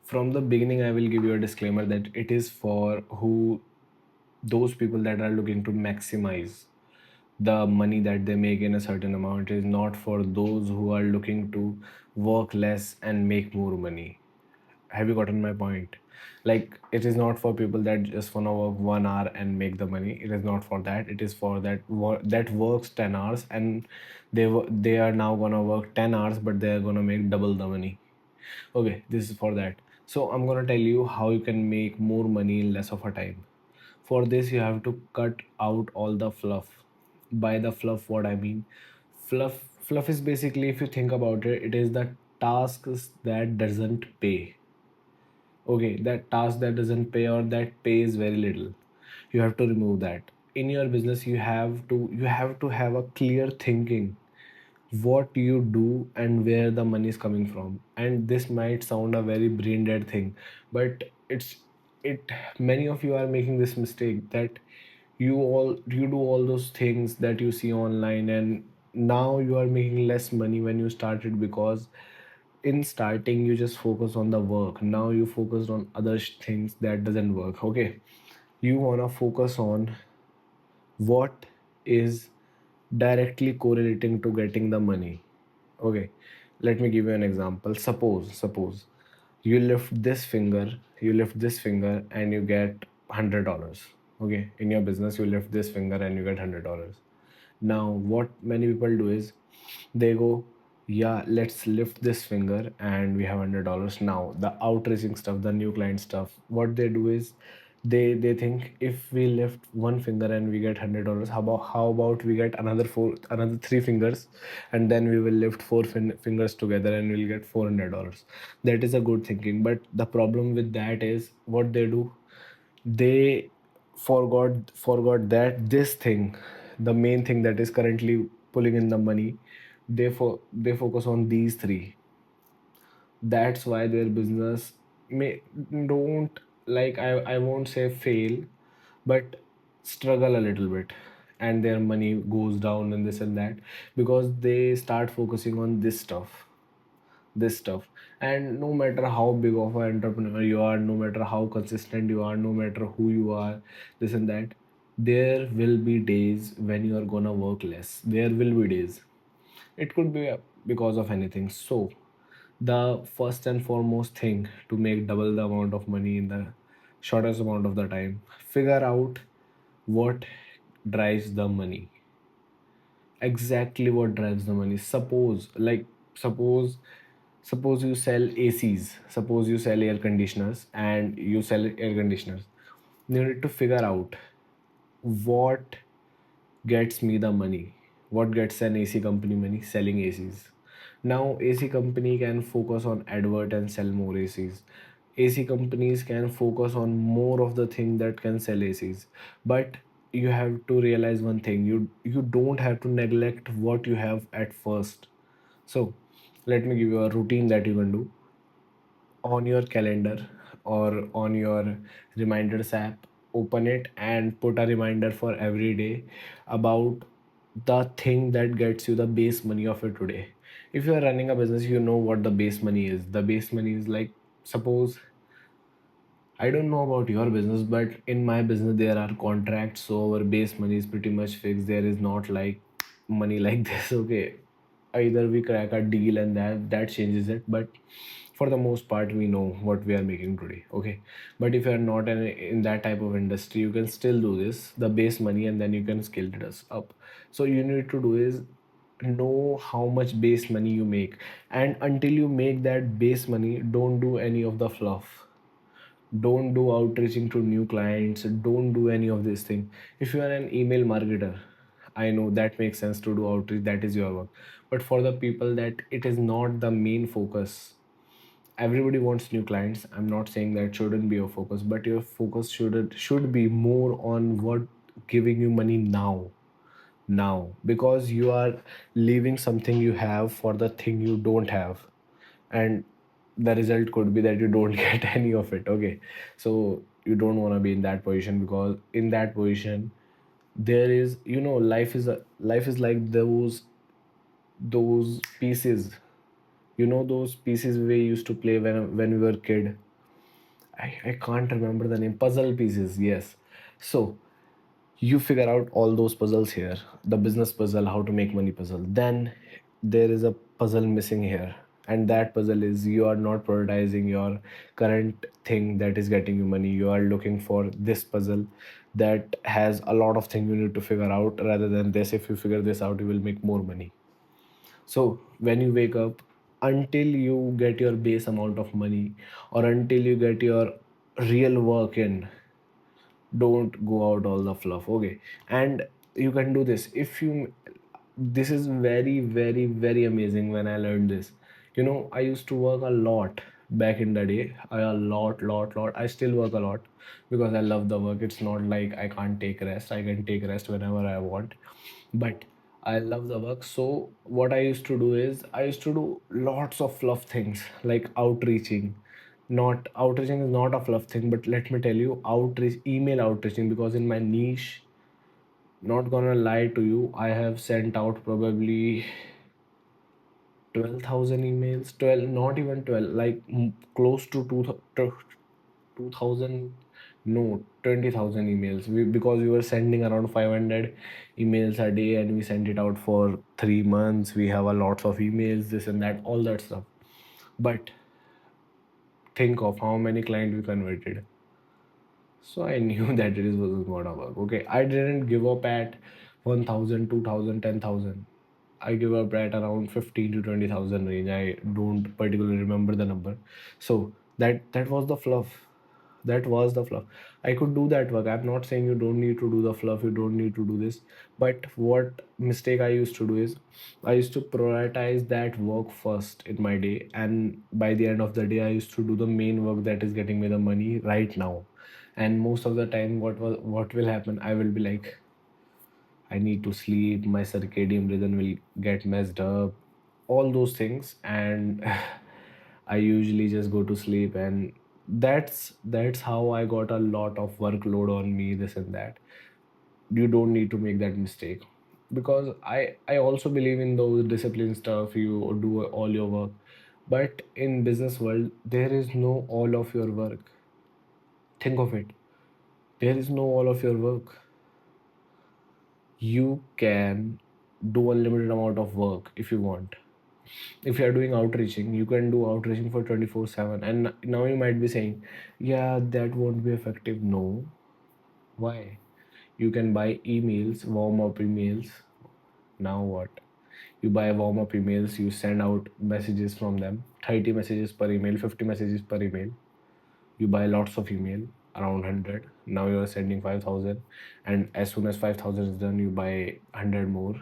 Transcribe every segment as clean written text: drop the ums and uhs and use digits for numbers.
from the beginning I will give you a disclaimer that it is for who those people that are looking to maximize the money that they make in a certain amount. It is not for those who are looking to work less and make more money. Have you gotten my point? Like, it is not for people that just wanna work 1 hour and make the money. It is not for that. It is for that works 10 hours, and they are now gonna work 10 hours, but they are gonna make double the money. Okay, this is for that. So I'm gonna tell you how you can make more money in less of a time. For this, you have to cut out all the fluff. By the fluff, what I mean, fluff is basically, if you think about it, it is the tasks that doesn't pay. Okay, that task that doesn't pay or that pays very little, you have to remove that. In your business, you have to have a clear thinking what you do and where the money is coming from. And this might sound a very brain dead thing, but it many of you are making this mistake that you do all those things that you see online, and now you are making less money when you started, because in starting you just focus on the work. Now you focused on other things that doesn't work. Okay, you want to focus on what is directly correlating to getting the money. Okay, let me give you an example. Suppose you lift this finger and you get $100. Okay, in your business you lift this finger and you get $100. Now what many people do is they go, yeah, let's lift this finger and we have $100. Now the outreaching stuff, the new client stuff, what they do is they think, if we lift one finger and we get $100, how about we get another three fingers, and then we will lift fingers together and we'll get $400. That is a good thinking, but the problem with that is what they do, they forgot that this thing, the main thing that is currently pulling in the money, they focus on these three. That's why their business may don't, like, I won't say fail, but struggle a little bit, and their money goes down and this and that, because they start focusing on this stuff. And no matter how big of an entrepreneur you are, no matter how consistent you are, no matter who you are, this and that, there will be days when you are gonna work less. There will be days. It could be because of anything. So the first and foremost thing to make double the amount of money in the shortest amount of the time, figure out what drives the money. Exactly what drives the money. Suppose you sell ACs, suppose you sell air conditioners, and you sell air conditioners. You need to figure out what gets me the money. What gets an AC company money? Selling ACs. Now AC company can focus on advert and sell more ACs. AC companies can focus on more of the thing that can sell ACs. But you have to realize one thing. You don't have to neglect what you have at first. So let me give you a routine that you can do on your calendar or on your reminders app. Open it and put a reminder for every day about the thing that gets you the base money of it today. If you are running a business, you know what the base money is. The base money is, like, suppose, I don't know about your business, but in my business there are contracts, so our base money is pretty much fixed. There is not like money like this. Okay, either we crack a deal and that changes it, but for the most part we know what we are making today. Okay, but if you are not in that type of industry, you can still do this, the base money, and then you can scale it up. So you need to do is know how much base money you make, and until you make that base money, don't do any of the fluff. Don't do outreaching to new clients. Don't do any of this thing. If you are an email marketer, I know that makes sense to do outreach, that is your work. But for the people that it is not the main focus, everybody wants new clients. I'm not saying that shouldn't be your focus, but your focus should be more on what giving you money now, because you are leaving something you have for the thing you don't have, and the result could be that you don't get any of it. Okay, so you don't want to be in that position, because in that position there is, life is like those pieces, those pieces we used to play when we were kid. I can't remember the name. Puzzle pieces, yes. So you figure out all those puzzles here, the business puzzle, how to make money puzzle. Then there is a puzzle missing here, and that puzzle is you are not prioritizing your current thing that is getting you money. You are looking for this puzzle that has a lot of things you need to figure out. Rather than this, if you figure this out, you will make more money. So when you wake up, until you get your base amount of money, or until you get your real work in, don't go out all the fluff. Okay. And you can do this if you, this is very very very amazing. When I learned this, I used to work a lot back in the day. A lot. I still work a lot because I love the work. It's not like I can't take rest. I can take rest whenever I want, but I love the work. So what I used to do is I used to do lots of fluff things like outreaching. Not outreaching is not a fluff thing, but let me tell you, outreach, email outreaching, because in my niche, not gonna lie to you, I have sent out probably 12,000 emails. 12, not even 12, like close to 2,000, no, 20,000 emails. Because we were sending around 500 emails a day, and we sent it out for 3 months. We have a lots of emails, this and that, all that stuff. But think of how many clients we converted. So I knew that it was gonna work. Okay, I didn't give up at 1,000, 2,000, 10,000. I give up at around 15 to 20,000 range. I don't particularly remember the number. So that was the fluff. That was the fluff. I could do that work. I'm not saying you don't need to do the fluff, you don't need to do this. But what mistake I used to do is I used to prioritize that work first in my day. And by the end of the day, I used to do the main work that is getting me the money right now. And most of the time, what will happen, I will be like, I need to sleep, my circadian rhythm will get messed up, all those things. And I usually just go to sleep. And that's how I got a lot of workload on me, this and that. You don't need to make that mistake, because I also believe in those discipline stuff. You do all your work, but in business world, there is no all of your work. Think of it. There is no all of your work. You can do unlimited amount of work if you want. If you are doing outreaching, you can do outreaching for 24/7. And now you might be saying, yeah, that won't be effective. No. Why? You can buy emails, warm up emails. Now what? You buy warm up emails, you send out messages from them, 30 messages per email, 50 messages per email. You buy lots of email, around 100. Now you are sending 5,000. And as soon as 5,000 is done, you buy 100 more.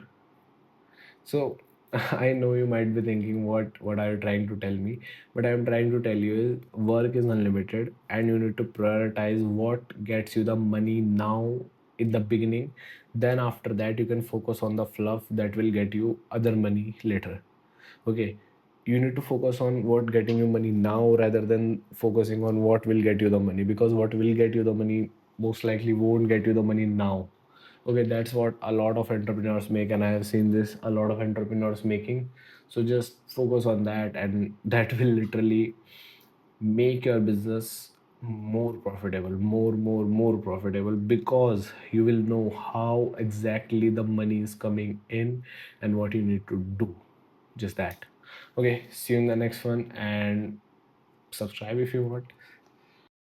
So I know you might be thinking, what are you trying to tell me? But I'm trying to tell you is work is unlimited, and you need to prioritize what gets you the money now in the beginning. Then after that, you can focus on the fluff that will get you other money later. Okay. You need to focus on what getting you money now rather than focusing on what will get you the money, because what will get you the money most likely won't get you the money now. Okay, that's what a lot of entrepreneurs make, and I have seen this a lot of entrepreneurs making. So just focus on that, and that will literally make your business more profitable, more profitable, because you will know how exactly the money is coming in and what you need to do. Just that. Okay, see you in the next one, and subscribe if you want.